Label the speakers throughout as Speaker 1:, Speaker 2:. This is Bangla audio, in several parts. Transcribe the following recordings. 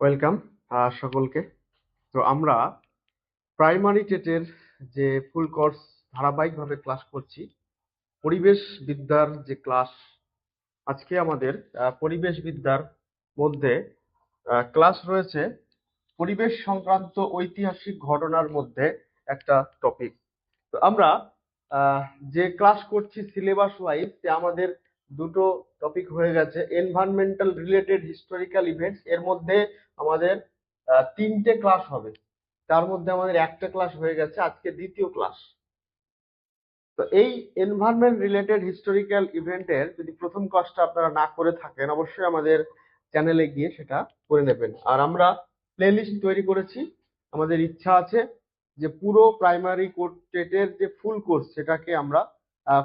Speaker 1: ওয়েলকাম সকলকে। তো আমরা প্রাইমারি টেটের যে ফুল কোর্স ধারাবাহিকভাবে ক্লাস করছি, পরিবেশ বিদ্যার যে ক্লাস। আজকে আমাদের পরিবেশ বিদ্যার মধ্যে ক্লাস রয়েছে পরিবেশ সংক্রান্ত ঐতিহাসিক ঘটনার মধ্যে একটা টপিক। তো আমরা আহ, যে ক্লাস করছি সিলেবাস ওয়াইজ, আমাদের দুটো টপিক হয়ে গেছে। এনভায়রনমেন্টাল রিলেটেড হিস্টোরিক্যাল ইভেন্টস, এর মধ্যে আমাদের তিনটে ক্লাস হবে। তার মধ্যে আমাদের একটা ক্লাস হয়ে গেছে, আজকে দ্বিতীয় ক্লাস। তো এই এনভায়রনমেন্ট রিলেটেড হিস্টোরিক্যাল ইভেন্টের যদি প্রথম ক্লাসটা আপনারা না করে থাকেন, অবশ্যই আমাদের চ্যানেলে গিয়ে সেটা করে নেবেন। আর আমরা প্লেলিস্ট তৈরি করেছি। আমাদের ইচ্ছা আছে যে পুরো প্রাইমারি টেটের যে ফুল কোর্স সেটাকে আমরা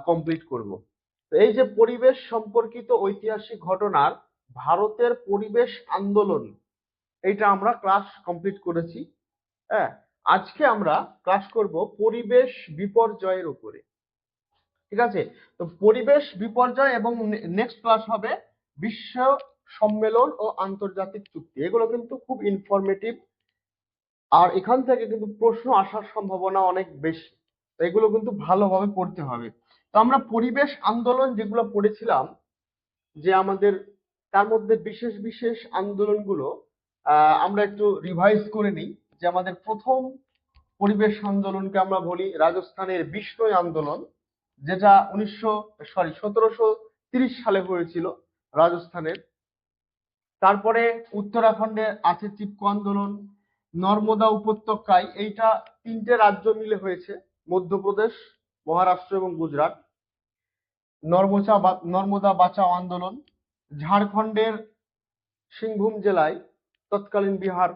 Speaker 1: কমপ্লিট করব। তো এই যে পরিবেশ সম্পর্কিত ঐতিহাসিক ঘটনার ভারতের পরিবেশ আন্দোলন, এইটা আমরা ক্লাস কমপ্লিট করেছি। হ্যাঁ, আজকে আমরা ক্লাস করব পরিবেশ বিপর্যয়ের উপরে। ঠিক আছে? তো পরিবেশ বিপর্যয় এবং নেক্সট ক্লাস হবে বিশ্ব সম্মেলন ও আন্তর্জাতিক চুক্তি। এগুলো কিন্তু খুব ইনফরমেটিভ, আর এখান থেকে কিন্তু প্রশ্ন আসার সম্ভাবনা অনেক বেশি। তো এগুলো কিন্তু ভালোভাবে পড়তে হবে। তো আমরা পরিবেশ আন্দোলন যেগুলো পড়েছিলাম, যে আমাদের তার মধ্যে বিশেষ বিশেষ আন্দোলনগুলো আমরা একটু রিভাইজ করে নিই। যে আমাদের প্রথম পরিবেশ আন্দোলনকে আমরা বলি রাজস্থানের বিষ্ণই আন্দোলন, যেটা 1730 সালে হয়েছিল রাজস্থানের। তারপরে উত্তরাখণ্ডে আছে চিপকো আন্দোলন। নর্মদা উপত্যকায়, এইটা তিনটে রাজ্য মিলে হয়েছে, মধ্যপ্রদেশ, মহারাষ্ট্র এবং গুজরাট। নর্মদা বাঁচাও আন্দোলন। ঝাড়খণ্ডের সিংভূম জেলায় তৎকালীন বিহার,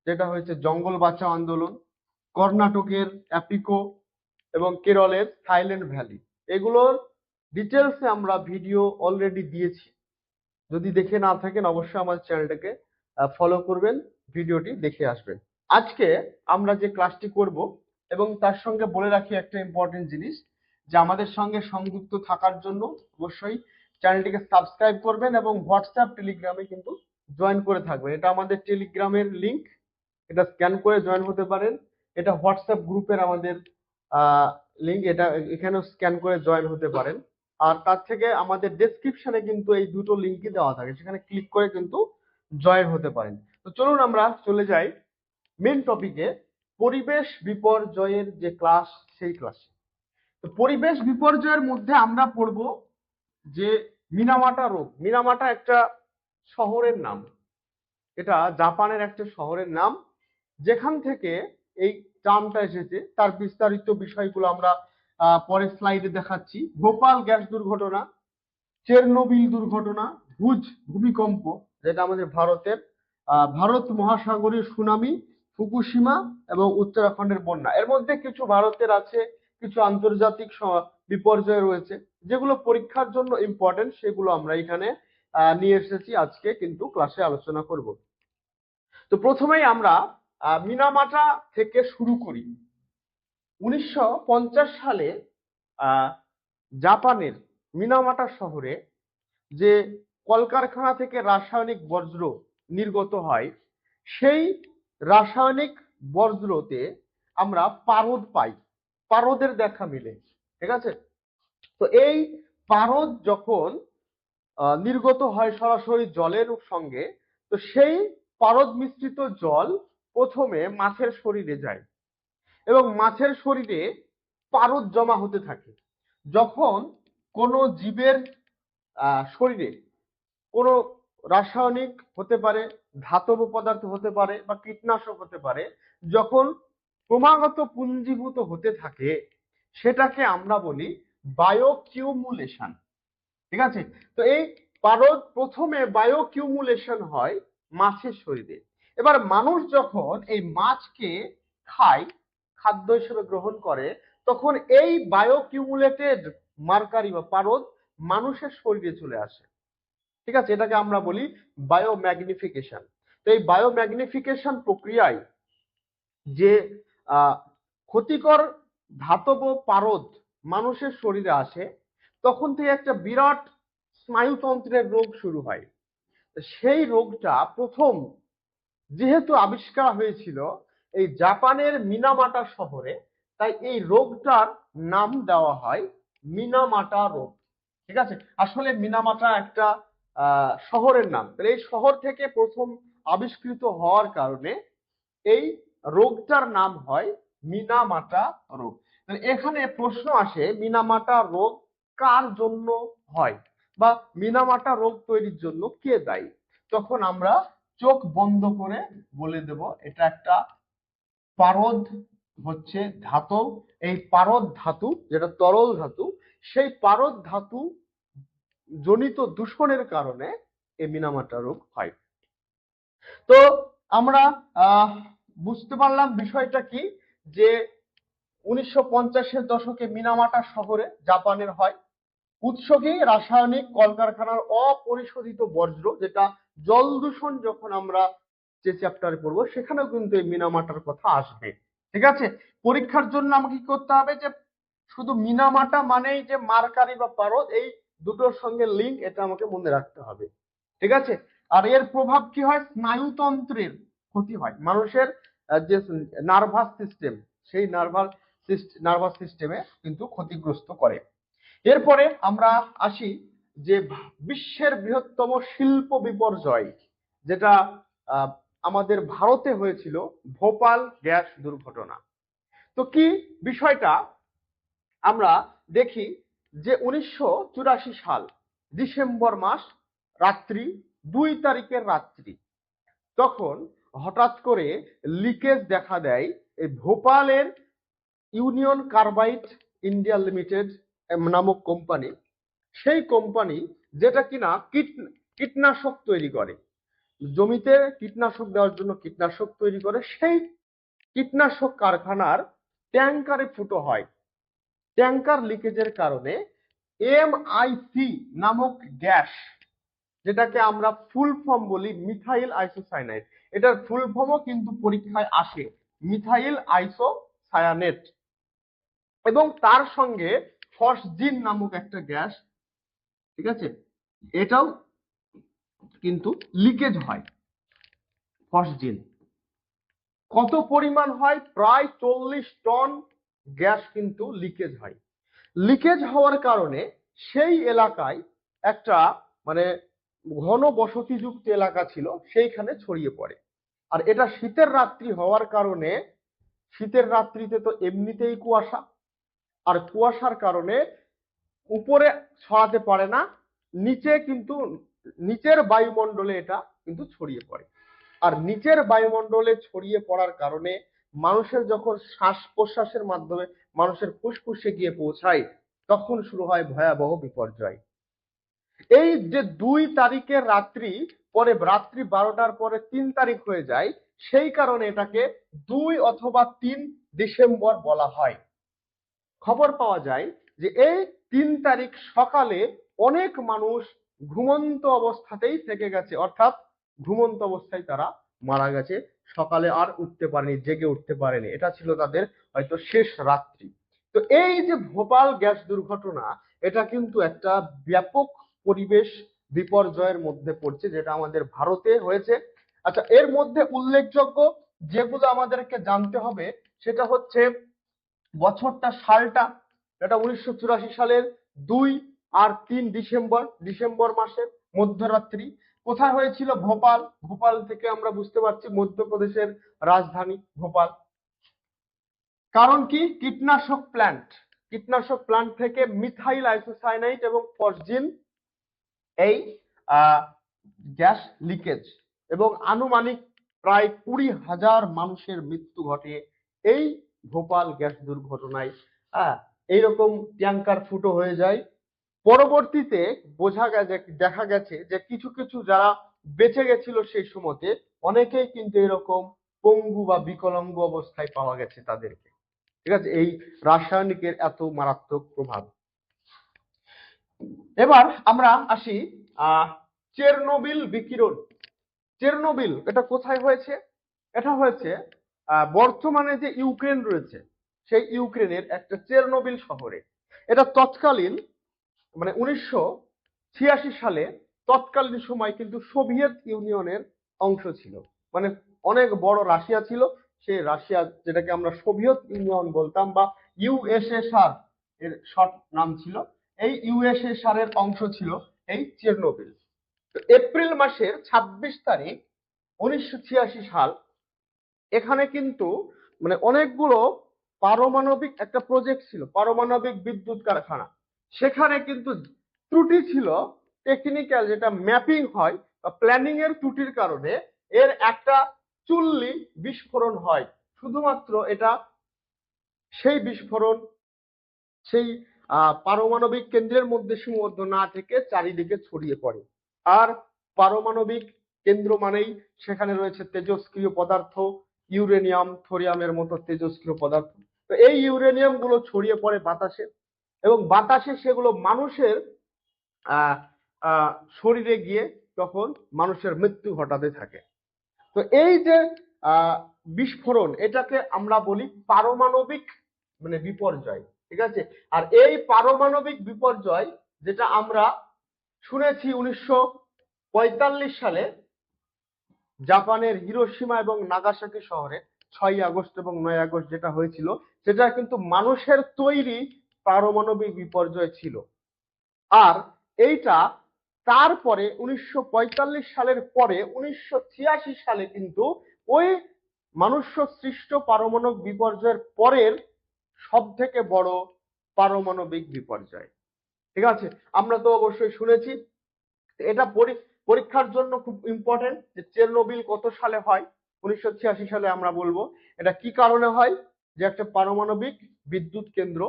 Speaker 1: যেটা হয়েছে জঙ্গল বাঁচাও আন্দোলন। কর্ণাটকের অ্যাপিকো এবং কেরলের সাইলেন্ট ভ্যালি। এগুলোর ডিটেলসে আমরা ভিডিও অলরেডি দিয়েছি। যদি দেখে না থাকেন, অবশ্যই আমার চ্যানেলটাকে ফলো করবেন, ভিডিওটি দেখে আসবেন। আজকে আমরা যে ক্লাসটি করব, এবং তার সঙ্গে বলে রাখি একটা ইম্পর্টেন্ট জিনিস, যে আমাদের সঙ্গে সংযুক্ত থাকার জন্য অবশ্যই চ্যানেলটিকে সাবস্ক্রাইব করবেন এবং হোয়াটসঅ্যাপ টেলিগ্রামে কিন্তু জয়েন করে থাকবেন। এটা আমাদের টেলিগ্রামের লিংক, এটা স্ক্যান করে জয়েন হতে পারেন। এটা হোয়াটসঅ্যাপ গ্রুপের আমাদের লিংক, এটা এখানেও স্ক্যান করে জয়েন হতে পারেন। আর তার থেকে আমাদের ডেসক্রিপশনে কিন্তু এই দুটো লিংকই দেওয়া থাকে, সেখানে ক্লিক করে কিন্তু জয়েন হতে পারেন। তো চলুন আমরা চলে যাই মেন টপিকে, পরিবেশ বিপর্যয়ের যে ক্লাস, সেই ক্লাসে। তো পরিবেশ বিপর্যয়ের মধ্যে আমরা পড়ব যে মিনামাটা রোগ। মিনামাটা একটা শহরের নাম, এটা জাপানের একটা শহরের নাম। যেখান থেকে এই টার্মটা এসেছে তার বিস্তারিত বিষয়গুলো আমরা পরের স্লাইডে দেখাচ্ছি। ভোপাল গ্যাস দুর্ঘটনা, চেরনোবিল দুর্ঘটনা, ভুজ ভূমিকম্প, যেটা আমাদের ভারতের, ভারত মহাসাগরীয় সুনামি, ফুকুশিমা এবং উত্তরাখণ্ডের বন্যা। এর মধ্যে কিছু ভারতের আছে, কিছু আন্তর্জাতিক বিপর্যয় রয়েছে, যেগুলো পরীক্ষার জন্য ইম্পর্টেন্ট, সেগুলো আমরা এখানে নিয়ে এসেছি, আজকে কিন্তু ক্লাসে আলোচনা করব। তো প্রথমেই আমরা মিনামাটা থেকে শুরু করি। 1950 সালে জাপানের মিনামাটা শহরে যে কলকারখানা থেকে রাসায়নিক বর্জ্য নির্গত হয়, সেই রাসায়নিক বর্জ্যতে আমরা পারদ পাই, পারদের দেখা মিলে। ঠিক আছে? তো এই পারদ যখন নির্গত হয় সরাসরি জলের সঙ্গে, তো সেই পারদ মিশ্রিত জল প্রথমে মাছের শরীরে যায় এবং মাছের শরীরে পারদ জমা হতে থাকে। যখন কোনো জীবের শরীরে কোনো রাসায়নিক হতে পারে, ধাতব পদার্থ হতে পারে বা কীটনাশক হতে পারে, যখন ক্রমাগত পুঞ্জীভূত হতে থাকে, সেটাকে আমরা বলি বায়োকিউমুলেশন। ঠিক আছে? তো এই পারদ প্রথমে বায়োকিউমুলেশন হয় মাছের শরীরে। এবার মানুষ যখন এই মাছকে খায়, খাদ্য হিসেবে গ্রহণ করে, তখন এই বায়োকিউমুলেটেড মার্কারি বা পারদ মানুষের শরীরে চলে আসে। ঠিক আছে? এটাকে আমরা বলি বায়োম্যাগনিফিকেশন। তো এই বায়োম্যাগনিফিকেশন প্রক্রিয়ায় যে ক্ষতিকর ধাতব পারদ মানুষের শরীরে আসে, তখন থেকে একটা বিরাট স্নায়ুতন্ত্রের রোগ শুরু হয়। সেই রোগটা প্রথম যেহেতু আবিষ্কার হয়েছিল এই জাপানের মিনামাটা শহরে, তাই এই রোগটার নাম দেওয়া হয় মিনামাটা রোগ। ঠিক আছে, আসলে মিনামাটা একটা শহরের নাম। তাহলে এই শহর থেকে প্রথম আবিষ্কৃত হওয়ার কারণে এই রোগটার নাম হয় মিনামাটা রোগ। এখানে প্রশ্ন আসে মিনামাটা রোগ কার জন্য হয় বা মিনামাটা রোগ তৈরির জন্য কে দায়ী। তখন আমরা চোখ বন্ধ করে বলে দেব এটা একটা পারদ হচ্ছে ধাতু। এই পারদ ধাতু যেটা তরল ধাতু, সেই পারদ ধাতু জনিত দূষণের কারণে এই মিনামাটা রোগ হয়। তো আমরা বুঝতে পারলাম বিষয়টা কি, যে 1950-এর দশকে মিনামাটা শহরে জাপানের হয়। উৎস কি? রাসায়নিক কলকারখানার অপরিশোধিত বর্জ্য, যেটা জল দূষণ যখন আমরা যে চ্যাপ্টারে পড়বো সেখানেও কিন্তু এই মিনামাটার কথা আসবে। ঠিক আছে, পরীক্ষার জন্য আমাকে কি করতে হবে, যে শুধু মিনামাটা মানেই যে মার্কারি বা পারদ, এই দুটোর সঙ্গে লিঙ্ক, এটা আমাকে মনে রাখতে হবে। ঠিক আছে, আর এর প্রভাব কি হয়? স্নায়ুতন্ত্রের ক্ষতি হয়, মানুষের যে নার্ভাস সিস্টেম, সেই নার্ভাস সিস্টেমে কিন্তু ক্ষতিগ্রস্ত করে। এরপরে আমরা আসি যে বিশ্বের বৃহত্তম শিল্প বিপর্যয়, যেটা আমাদের ভারতে হয়েছিল, ভোপাল গ্যাস দুর্ঘটনা। তো কি বিষয়টা আমরা দেখি, যে 1984 সাল ডিসেম্বর মাস রাত্রি 2 তারিখের রাত্রি, তখন হঠাৎ করে লিকেজ দেখা দেয় এই ভোপালের ইউনিয়ন কার্বাইড ইন্ডিয়া লিমিটেড নামক কোম্পানি। সেই কোম্পানি যেটা কিনা কীটনাশক তৈরি করে, জমিতে কীটনাশক দেওয়ার জন্য কীটনাশক তৈরি করে, সেই কীটনাশক কারখানার ট্যাঙ্কারে ফুটো হয়। ট্যাঙ্কার লিকেজের কারণে MIC নামক গ্যাস, যেটাকে আমরা ফুল ফর্ম বলি মিথাইল আইসোসায়ানাইড, এটার ফুল ফর্মও কিন্তু পরীক্ষায় আসে, মিথাইল আইসোসায়ানেট, এবং তার সঙ্গে ফসজিন নামক একটা গ্যাস, ঠিক আছে, এটাও কিন্তু লিকেজ হয়। ফসজিন কত পরিমাণ হয়? প্রায় 40 টন গ্যাস কিন্তু লিকেজ হয়। লিকেজ হওয়ার কারণে সেই এলাকায় একটা মানে ঘন বসতিযুক্ত এলাকা ছিল, সেইখানে ছড়িয়ে পড়ে। আর এটা শীতের রাত্রি হওয়ার কারণে, শীতের রাত্রিতে তো এমনিতেই কুয়াশা, আর কুয়াশার কারণে উপরে ছড়াতে পারে না, নিচে কিন্তু নিচের বায়ুমণ্ডলে এটা কিন্তু ছড়িয়ে পড়ে। আর নিচের বায়ুমণ্ডলে ছড়িয়ে পড়ার কারণে মানুষের যখন শ্বাস প্রশ্বাসের মাধ্যমে মানুষের ফুসফুসে গিয়ে পৌঁছায়, তখন শুরু হয় ভয়াবহ বিপর্যয়। এই যে 2 তারিখের রাত্রি, পরে রাত্রি 12টার পরে 3 তারিখ হয়ে যায়, সেই কারণে এটাকে 2 অথবা 3 ডিসেম্বর বলা হয়। খবর পাওয়া যায় যে এই 3 তারিখ সকালে অনেক মানুষ ঘুমন্ত অবস্থাতেই থেকে গেছে, অর্থাৎ ঘুমন্ত অবস্থায় তারা মারা গেছে, সকালে আর উঠতে পারেনি, জেগে উঠতে পারেনি, এটা ছিল তাদের হয়তো শেষ রাত্রি। তো এই যে ভোপাল গ্যাস দুর্ঘটনা, এটা কিন্তু একটা ব্যাপক পরিবেশ বিপর্যয়ের মধ্যে পড়ছে, যেটা আমাদের ভারতে হয়েছে। আচ্ছা, এর মধ্যে উল্লেখযোগ্য যেগুলো আমাদেরকে জানতে হবে, সেটা হচ্ছে বছরটা, সালটা, এটা 1984 সালের 2 আর 3 ডিসেম্বর, ডিসেম্বর মাসের মধ্যরাত্রি। কোথায় হয়েছিল? ভোপাল। ভোপাল থেকে আমরা বুঝতে পারছি মধ্যপ্রদেশের রাজধানী ভোপাল। কারণ কি? কীটনাশক প্ল্যান্ট, কীটনাশক প্ল্যান্ট থেকে মিথাইল আইসোসায়ানাইড এবং ফসজিন এই গ্যাস লিকেজ, এবং আনুমানিক প্রায় 20,000 মানুষের মৃত্যু ঘটে এই ভোপাল গ্যাস দুর্ঘটনায়। এইরকম ট্যাঙ্কার ফুটো হয়ে যায়। পরবর্তীতে দেখা গেছে যে কিছু কিছু যারা বেঁচে গেছিল সেই সময়তে, অনেকেই কিন্তু এরকম পঙ্গু বা বিকলাঙ্গ অবস্থায় পাওয়া গেছে তাদেরকে। ঠিক আছে, এই রাসায়নিকের এত মারাত্মক প্রভাব। এবার আমরা আসি চেরনোবিল বিকিরণ। চেরনোবিল এটা কোথায় হয়েছে? এটা হয়েছে বর্তমানে যে ইউক্রেন রয়েছে, সেই ইউক্রেনের একটা চেরনোবিল শহরে। এটা তৎকালীন মানে 1986 সালে তৎকালীন সময় কিন্তু সোভিয়েত ইউনিয়নের অংশ ছিল, মানে অনেক বড় রাশিয়া ছিল, সেই রাশিয়া যেটাকে আমরা সোভিয়েত ইউনিয়ন বলতাম বা ইউএসএসআর এর শর্ট নাম ছিল, এই ইউএসএসআর এর অংশ ছিল এই চেরনোবিল। তো এপ্রিল মাসের 26 তারিখ 1986 সাল, এখানে কিন্তু মানে অনেকগুলো পারমাণবিক একটা প্রজেক্ট ছিল, পারমাণবিক বিদ্যুৎ কারখানা। সেখানে কিন্তু ত্রুটি ছিল, টেকনিক্যাল যেটা ম্যাপিং হয় বা প্ল্যানিং এর ত্রুটির কারণে এর একটা চুল্লি বিস্ফোরণ হয়। শুধুমাত্র এটা সেই বিস্ফোরণ সেই পারমাণবিক কেন্দ্রের মধ্যে সীমাবদ্ধ না থেকে চারিদিকে ছড়িয়ে পড়ে। আর পারমাণবিক কেন্দ্র মানেই সেখানে রয়েছে তেজস্ক্রিয় পদার্থ, ইউরেনিয়াম, থোরিয়ামের মতো তেজস্ক্রিয় পদার্থ। তো এই ইউরেনিয়াম গুলো ছড়িয়ে পড়ে বাতাসে, এবং বাতাসে সেগুলো মানুষের আহ আহ শরীরে গিয়ে তখন মানুষের মৃত্যু ঘটাতে থাকে। তো এই যে বিস্ফোরণ, এটাকে আমরা বলি পারমাণবিক মানে বিপর্যয়, ঠিক আছে। আর এই পারমাণবিক বিপর্যয় যেটা আমরা শুনেছি 1945 সালে জাপানের হিরোশিমা এবং নাগাসাকি শহরে 6 আগস্ট এবং 9 আগস্ট যেটা হয়েছিল, সেটা কিন্তু মানুষের তৈরি পারমাণবিক বিপর্যয় ছিল। আর এইটা তারপরে 1945 সালের পরে 1986 সালে কিন্তু ওই মানুষ্য সৃষ্ট পারমাণবিক বিপর্যয়ের পরের সব থেকে বড় পারমাণবিক বিপর্যয়, ঠিক আছে। আমরা তো অবশ্যই শুনেছি, এটা পরীক্ষার জন্য খুব ইম্পর্টেন্ট যে চেরনোবিল কত সালে হয়। 1986 সালে আমরা বলবো। এটা কি কারণে হয়? যে একটা পারমাণবিক বিদ্যুৎ কেন্দ্র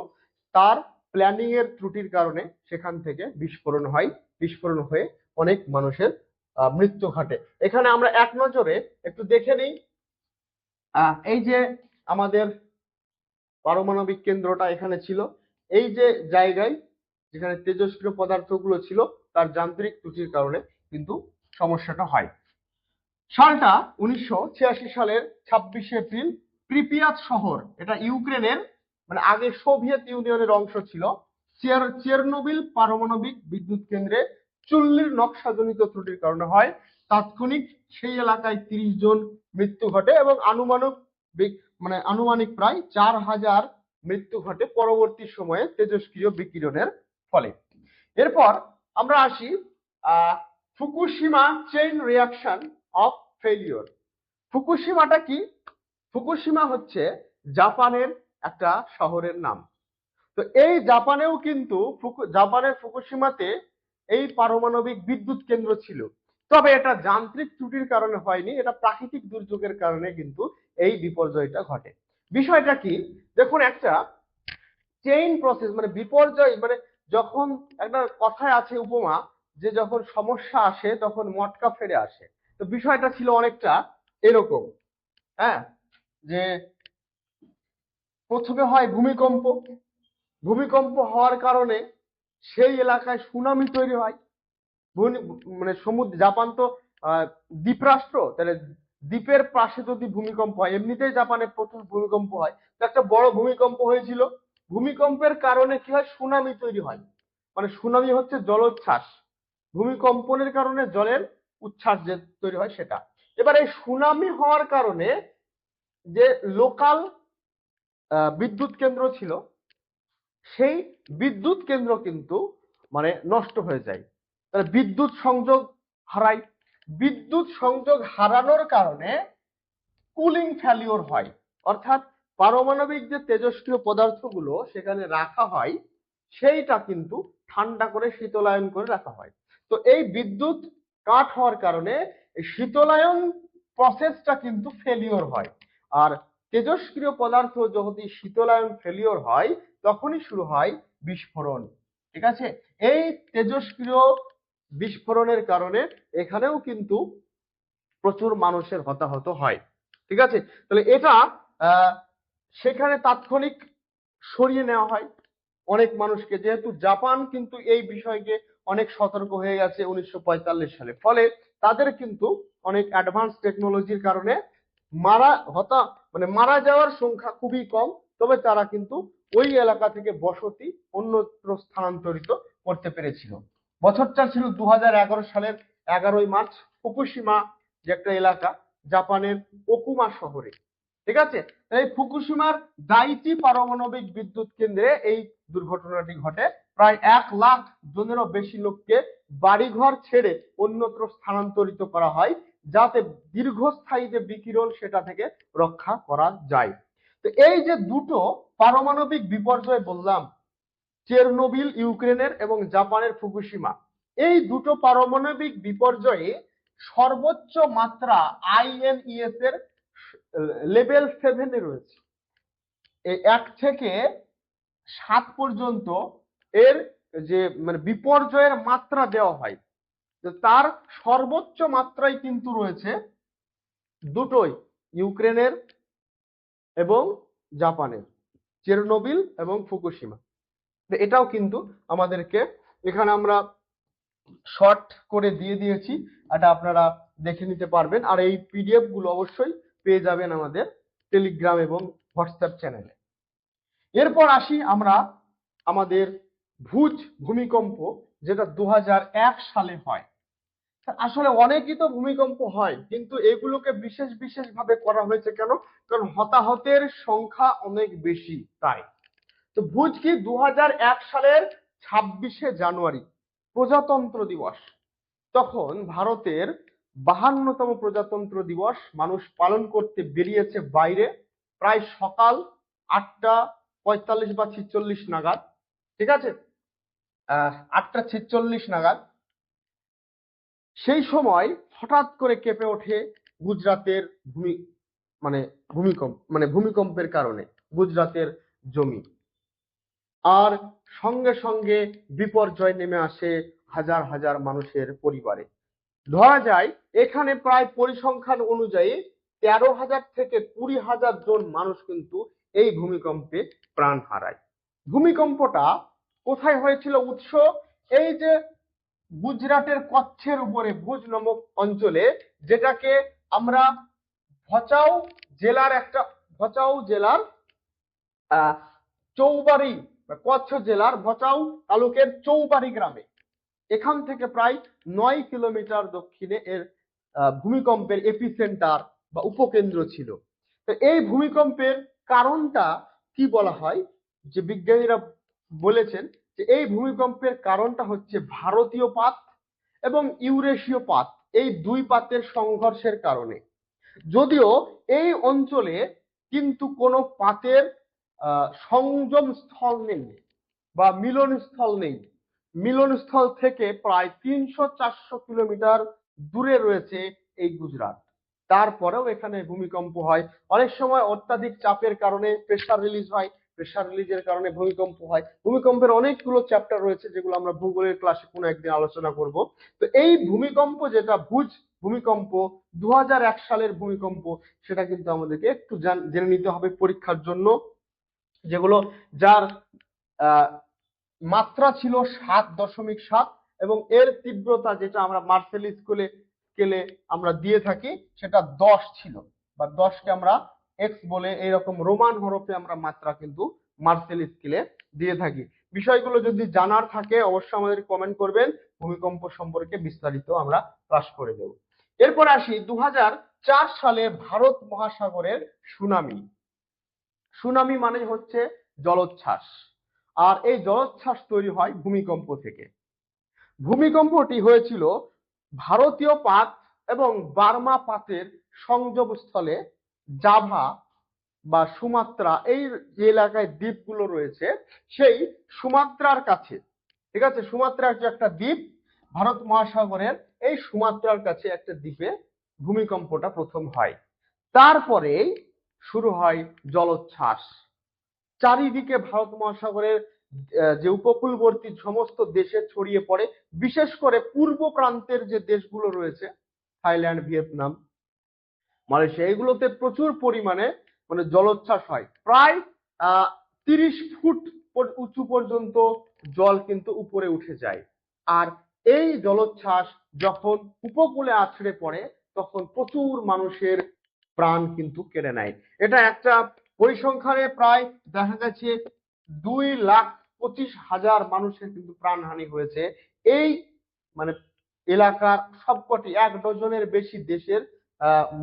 Speaker 1: তার প্ল্যানিং এর ত্রুটির কারণে সেখান থেকে বিস্ফোরণ হয়, বিস্ফোরণ হয়ে অনেক মানুষের মৃত্যু ঘটে। এখানে আমরা এক নজরে একটু দেখে নিই, এই যে আমাদের পারমাণবিক কেন্দ্রটা এখানে ছিল, এই যে জায়গায় যেখানে তেজস্ক্রিয় পদার্থগুলো ছিল তার যান্ত্রিক ত্রুটির কারণে কিন্তু সমস্যাটা হয়। সালটা 1986 সালের 26 এপ্রিল, প্রিপিয়াত শহর, এটা ইউক্রেনের মানে আগে সোভিয়েত ইউনিয়নের অংশ ছিল, চেরনোবিল পারমাণবিক বিদ্যুৎ কেন্দ্রে চুল্লির নকশাজনিত ত্রুটির কারণে হয়। তাৎক্ষণিক সেই এলাকায় 30 জন মৃত্যু ঘটে এবং আনুমানিক প্রায় 4000 মৃত্যু ঘটে পরবর্তী সময়ে তেজস্ক্রিয় বিকিরণের ফলে। এরপর আমরা আসি Fukushima chain reaction of failure. ফুকুশিমাটা কি? ফুকুশিমা হচ্ছে জাপানের একটা শহরের নাম। তো এই জাপানেও কিন্তু জাপানের ফুকুশিমাতে এই পারমাণবিক বিদ্যুৎ কেন্দ্র ছিল, তবে এটা যান্ত্রিক ত্রুটির কারণে হয়নি, এটা প্রাকৃতিক দুর্যোগের কারণে কিন্তু এই বিপর্যয়টা ঘটে। বিষয়টা কি দেখুন, একটা চেইন প্রসেস মানে বিপর্যয় মানে যখন একটা কথায় আছে উপমা যে যখন সমস্যা আসে তখন মটকা ফেরে আসে। তো বিষয়টা ছিল অনেকটা এরকম, হ্যাঁ, যে প্রথমে হয় ভূমিকম্প, ভূমিকম্প হওয়ার কারণে সেই এলাকায় সুনামি তৈরি হয়। মানে সমুদ্র, জাপান তো দ্বীপরাষ্ট্র, তাহলে দ্বীপের পাশে যদি ভূমিকম্প হয়, এমনিতেই জাপানে প্রচুর ভূমিকম্প হয়, তো একটা বড় ভূমিকম্প হয়েছিল। ভূমিকম্পের কারণে কি হয়? সুনামি তৈরি হয়। মানে সুনামি হচ্ছে জলোচ্ছ্বাস, ভূমিকম্পনের কারণে জলের উচ্ছ্বাস যে তৈরি হয় সেটা। এবার এই সুনামি হওয়ার কারণে যে লোকাল বিদ্যুৎ কেন্দ্র ছিল, সেই বিদ্যুৎ কেন্দ্র কিন্তু মানে নষ্ট হয়ে যায়, তাহলে বিদ্যুৎ সংযোগ হারায়। বিদ্যুৎ সংযোগ হারানোর কারণে কুলিং ফেলিওর হয়, অর্থাৎ পারমাণবিক যে তেজস্ক্রিয় পদার্থগুলো সেখানে রাখা হয় সেইটা কিন্তু ঠান্ডা করে শীতলায়ন করে রাখা হয়। তো এই বিদ্যুৎ কাট হওয়ার কারণে এই শীতলায়ন প্রসেসটা কিন্তু ফেলিওর হয়। আর তেজস্ক্রিয় পদার্থ যদি শীতলায়ন ফেলিওর হয় তখনই শুরু হয় বিস্ফোরণ, ঠিক আছে। এই তেজস্ক্রিয় বিস্ফোরণের কারণে এখানেও কিন্তু প্রচুর মানুষের হতাহত হয়, ঠিক আছে। তাহলে এটা সেখানে তাৎক্ষণিক সরিয়ে নেওয়া হয় অনেক মানুষকে, যেহেতু জাপান কিন্তু এই বিষয়কে অনেক সতর্ক হয়ে গেছে 1945 সালে, ফলে তাদের কিন্তু অনেক অ্যাডভান্স টেকনোলজির কারণে মারা যাওয়ার সংখ্যা খুবই কম, তবে তারা কিন্তু ওই এলাকা থেকে বসতি অন্যত্র স্থানান্তরিত করতে পেরেছিল। বছরটা ছিল 2011 সালের 11ই মার্চ। ফুকুশিমা যে একটা এলাকা জাপানের ওকুমা শহরে। ঠিক আছে, এই ফুকুশিমার দাইচি পারমাণবিক বিদ্যুৎ কেন্দ্রে এই দুর্ঘটনাটি ঘটে। প্রায় 1 লাখ জনেরও বেশি লোককে বাড়িঘর ছেড়ে অন্যত্র স্থানান্তরিত করা হয়, যাতে দীর্ঘস্থায়ী যে বিকিরণ সেটা থেকে রক্ষা করা যায়। তো এই যে দুটো পারমাণবিক বিপর্যয় বললাম, চেরনোবিল ইউক্রেনের এবং জাপানের ফুকুশিমা, এই দুটো পারমাণবিক বিপর্যয়ে সর্বোচ্চ মাত্রা আইএনইএস এর লেভেল 7 রয়েছে। এই 1 থেকে 7 পর্যন্ত এর যে মানে বিপর্যয়ের মাত্রা দেওয়া হয়, তার সর্বোচ্চ মাত্রাই কিন্তু রয়েছে দুটোই, ইউক্রেনের এবং জাপানের, চেরনোবিল এবং ফুকুশিমা। এটাও কিন্তু আমাদেরকে এখানে আমরা শর্ট করে দিয়ে দিয়েছি, এটা আপনারা দেখে নিতে পারবেন। আর এই পিডিএফ গুলো অবশ্যই পেয়ে যাবেন আমাদের টেলিগ্রাম এবং হোয়াটসঅ্যাপ চ্যানেলে। এরপর আসি আমরা আমাদের ভুজ ভূমিকম্প, যেটা 2001 সালে হয়। আসলে অনেকই তো ভূমিকম্প হয়, কিন্তু এগুলোকে বিশেষ বিশেষ ভাবে করা হয়েছে কেন? কারণ হতাহতের সংখ্যা অনেক বেশি তাই। তো ভুজ কি 2001 সালের 26শে জানুয়ারি প্রজাতন্ত্র দিবস, তখন ভারতের 52তম প্রজাতন্ত্র দিবস মানুষ পালন করতে বেরিয়েছে বাইরে, প্রায় সকাল 8টা 45 বা 46 নাগাদ। ঠিক আছে, 8টা 46 নাগাদ। সেই সময় হঠাৎ করে কেঁপে ওঠে গুজরাটের ভূমিকম্পের কারণে গুজরাটের জমি, আর সঙ্গে সঙ্গে বিপর্যয় নেমে আসে হাজার হাজার মানুষের পরিবারে। ধরা যায় এখানে প্রায় পরিসংখ্যান অনুযায়ী 13,000 থেকে 20,000 জন মানুষ কিন্তু এই ভূমিকম্পে প্রাণ হারায়। ভূমিকম্পটা কোথায় হয়েছিল? উৎস এই যে গুজরাটের কচ্ছের উপরে ভুজ নামক অঞ্চলে, যেটাকে আমরা ভচাউ জেলার চৌবাড়ি, কচ্ছ জেলার ভচাউ তালুকের চৌবাড়ি গ্রামে, এখান থেকে প্রায় 9 কিলোমিটার দক্ষিণে এর ভূমিকম্পের এপিসেন্টার বা উপকেন্দ্র ছিল। তো এই ভূমিকম্পের কারণটা কি বলা হয়, যে বিজ্ঞানীরা বলেছেন যে এই ভূমিকম্পের কারণটা হচ্ছে ভারতীয় পাত এবং ইউরেশীয় পাত, এই দুই পাতের সংঘর্ষের কারণে। যদিও এই অঞ্চলে কিন্তু কোনো পাতের সংযম স্থল নেই বা মিলনস্থল নেই। মিলনস্থল থেকে প্রায় 300-400 কিলোমিটার দূরে রয়েছে এই গুজরাট। তারপরেও এখানে ভূমিকম্প হয়। অনেক সময় অত্যাধিক চাপের কারণে প্রেসার রিলিজ হয়, প্রেসার রিলিজের কারণে ভূমিকম্প হয়। ভূমিকম্পের অনেকগুলো চ্যাপ্টার রয়েছে, যেগুলো আমরা ভূগোলের ক্লাসে কোনো একদিন আলোচনা করব। তো এই ভূমিকম্প, যেটা ভুজ ভূমিকম্প 2001 সালের ভূমিকম্প, সেটা কিন্তু আমাদেরকে একটু জেনে নিতে হবে পরীক্ষার জন্য, যেগুলো যার মাত্রা ছিল 7.7 এবং এর তীব্রতা, যেটা আমরা মার্সেল স্কেলে আমরা দিয়ে থাকি, সেটা 10 ছিল, বা 10কে আমরা এক্স বলে এইরকম রোমান হরফে আমরা মাত্রা কিন্তু মার্সেল স্কেলে দিয়ে থাকি। বিষয়গুলো যদি জানার থাকে অবশ্যই আমাদের কমেন্ট করবেন, ভূমিকম্প সম্পর্কে বিস্তারিত আমরা ক্লাস করে দেব। এরপর আসি 2004 সালে ভারত মহাসাগরের সুনামি। সুনামি মানে হচ্ছে জলোচ্ছ্বাস, আর এই জলোচ্ছ্বাস তৈরি হয় ভূমিকম্প থেকে। ভূমিকম্পটি হয়েছিল ভারতীয় পাত এবং বার্মা পাতের সংযোগস্থলে জাভা বা সুমাত্রা, এই যে এলাকায় দ্বীপগুলো রয়েছে সেই সুমাত্রার কাছে। ঠিক আছে, সুমাত্রা হচ্ছে একটা দ্বীপ ভারত মহাসাগরের, এই সুমাত্রার কাছে একটা দ্বীপে ভূমিকম্পটা প্রথম হয়। তারপরে শুরু হয় জলোচ্ছ্বাস, চারিদিকে ভারত মহাসাগরের যে উপকূলবর্তী সমস্ত দেশে ছড়িয়ে পড়ে। বিশেষ করে পূর্ব প্রান্তের যে দেশগুলো রয়েছে, থাইল্যান্ড, ভিয়েতনাম, মালয়েশিয়া, এগুলোতে প্রচুর পরিমাণে জলোচ্ছ্বাস হয়। প্রায় 30 ফুট উঁচু পর্যন্ত জল কিন্তু উপরে উঠে যায়। আর এই জলোচ্ছ্বাস যখন উপকূলে আছড়ে পড়ে, তখন প্রচুর মানুষের প্রাণ কিন্তু কেড়ে নেয়। এটা একটা পরিসংখ্যানে প্রায় দেখা গেছে 2,25,000 মানুষের কিন্তু প্রাণহানি হয়েছে। এই এলাকার সবকটি 1 ডজনের বেশি দেশের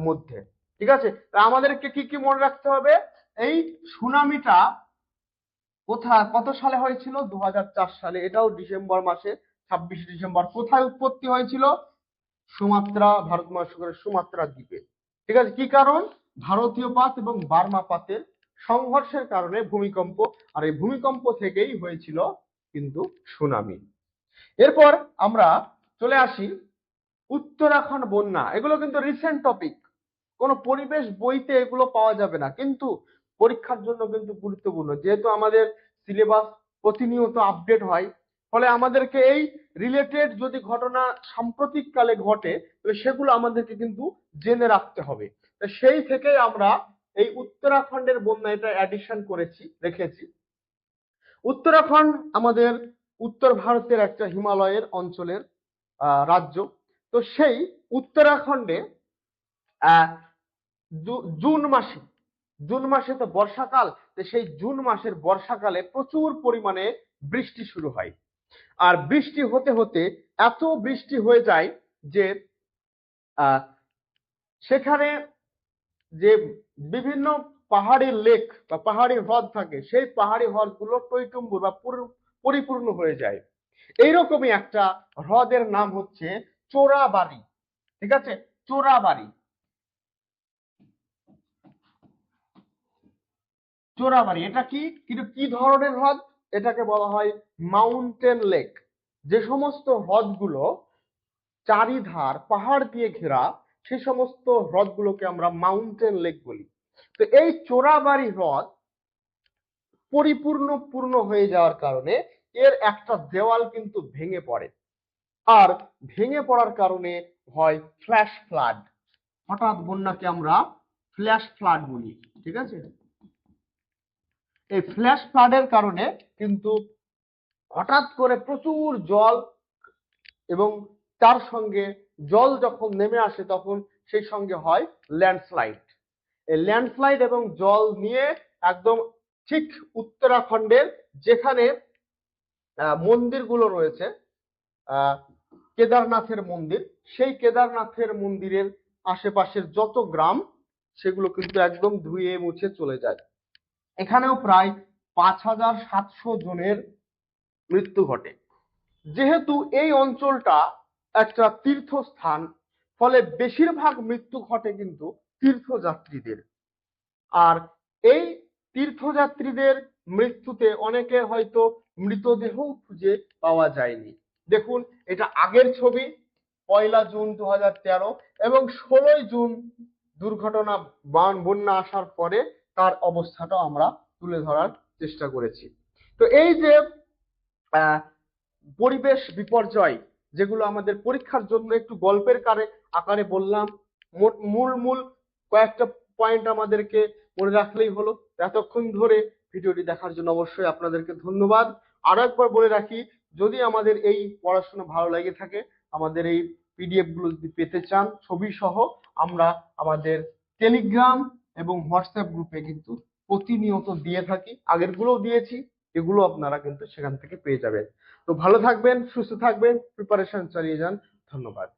Speaker 1: মধ্যে। ঠিক আছে, তা আমাদেরকে কি কি মনে রাখতে হবে? এই সুনামিটা কত সালে হয়েছিল? 2004 সালে। এটাও ডিসেম্বর মাসে, 26 ডিসেম্বর। কোথায় উৎপত্তি হয়েছিল? সুমাত্রা, ভারত মহাসাগরের সুমাত্রা দ্বীপে। ঠিক আছে, কি কারণ? ভারতীয় পাত এবং বার্মা পাতের সংঘর্ষের কারণে ভূমিকম্প, আর এই ভূমিকম্প থেকেই হয়েছিল কিন্তু সুনামি। এরপর আমরা চলে আসি উত্তরাখণ্ড বন্যা। এগুলো কিন্তু রিসেন্ট টপিক, কোনো পরিবেশ বইতে এগুলো পাওয়া যাবে না, কিন্তু পরীক্ষার জন্য কিন্তু গুরুত্বপূর্ণ, যেহেতু আমাদের সিলেবাস প্রতিনিয়ত আপডেট হয়, ফলে আমাদেরকে এই রিলেটেড যদি ঘটনা সাম্প্রতিক কালে ঘটে তাহলে সেগুলো আমাদেরকে কিন্তু জেনে রাখতে হবে। সেই থেকে আমরা এই উত্তরাখণ্ডের বন্যা এটা অ্যাডিশন করেছি, রেখেছি। উত্তরাখণ্ড আমাদের উত্তর ভারতের একটা হিমালয়ের অঞ্চলের রাজ্য। তো সেই উত্তরাখণ্ডে জুন মাসে তো বর্ষাকাল, তো সেই জুন মাসের বর্ষাকালে প্রচুর পরিমাণে বৃষ্টি শুরু হয়। আর বৃষ্টি হতে হতে এত বৃষ্টি হয়ে যায় যে সেখানে যে বিভিন্ন পাহাড়ি লেক বা পাহাড়ি হ্রদ থাকে, সেই পাহাড়ি হ্রদগুলো টইটুম্বুর বা পরিপূর্ণ হয়ে যায়। এইরকমই একটা হ্রদের নাম হচ্ছে চোরাবাড়ি। ঠিক আছে, চোরাবাড়ি। চোরাবাড়ি এটা কি, কিন্তু কি ধরনের হ্রদ? এটাকে বলা হয় মাউন্টেন লেক। যে সমস্ত হ্রদগুলো চারিধার পাহাড় দিয়ে ঘেরা, সে সমস্ত হ্রদগুলোকে আমরা মাউন্টেন লেক বলি। তো এই চোরাবাড়ি হ্রদ পূর্ণ হয়ে যাওয়ার কারণে এর একটা দেওয়াল কিন্তু ভেঙে পড়ে, আর ভেঙে পড়ার কারণে হয় ফ্ল্যাশ ফ্লাড। হঠাৎ বন্যাকে আমরা ফ্ল্যাশ ফ্লাড বলি। ঠিক আছে, এই ফ্ল্যাশ ফ্লাডের কারণে কিন্তু হঠাৎ করে প্রচুর জল, এবং তার সঙ্গে জল যখন নেমে আসে তখন সেই সঙ্গে হয় ল্যান্ডস্লাইড। এই ল্যান্ডস্লাইড এবং জল নিয়ে একদম ঠিক উত্তরাখণ্ডের যেখানে মন্দিরগুলো রয়েছে, কেদারনাথের মন্দির, সেই কেদারনাথের মন্দিরের আশেপাশের যত গ্রাম, সেগুলো কিন্তু একদম ধুয়ে মুছে চলে যায়। এখানেও প্রায় 5700 জনের মৃত্যু ঘটে। যেহেতু এই অঞ্চলটা একটা তীর্থস্থান, ফলে বেশিরভাগ মৃত্যু ঘটে কিন্তু তীর্থযাত্রীদের। আর এই তীর্থযাত্রীদের মৃত্যুতে অনেকের হয়তো মৃতদেহ খুঁজে পাওয়া যায়নি। দেখুন, এটা আগের ছবি, 1 জুন 2013 এবং 16 জুন দুর্ঘটনা বন্যা আসার পরে তার অবস্থাটা আমরা তুলে ধরার চেষ্টা করেছি। তো এই যে পরিবেশ বিপর্যয়, যেগুলো আমাদের পরীক্ষার জন্য একটু গল্পের আকারে বললাম, মূল কয়েকটা পয়েন্ট আমাদেরকে মনে রাখলেই হলো। এতক্ষণ ধরে ভিডিওটি দেখার জন্য অবশ্যই আপনাদেরকে ধন্যবাদ। আরো একবার বলে রাখি, যদি আমাদের এই পড়াশোনা ভালো লেগে থাকে, আমাদের এই পিডিএফ গুলো যদি পেতে চান ছবি সহ, আমরা আমাদের টেলিগ্রাম এবং হোয়াটসঅ্যাপ গ্রুপে কিন্তু প্রতিনিয়ত দিয়ে থাকি। আগের গুলোও দিয়েছি, এগুলো আপনারা কিন্তু সেখান থেকে পেয়ে যাবেন। তো ভালো থাকবেন, সুস্থ থাকবেন, প্রিপারেশন চালিয়ে যান। ধন্যবাদ।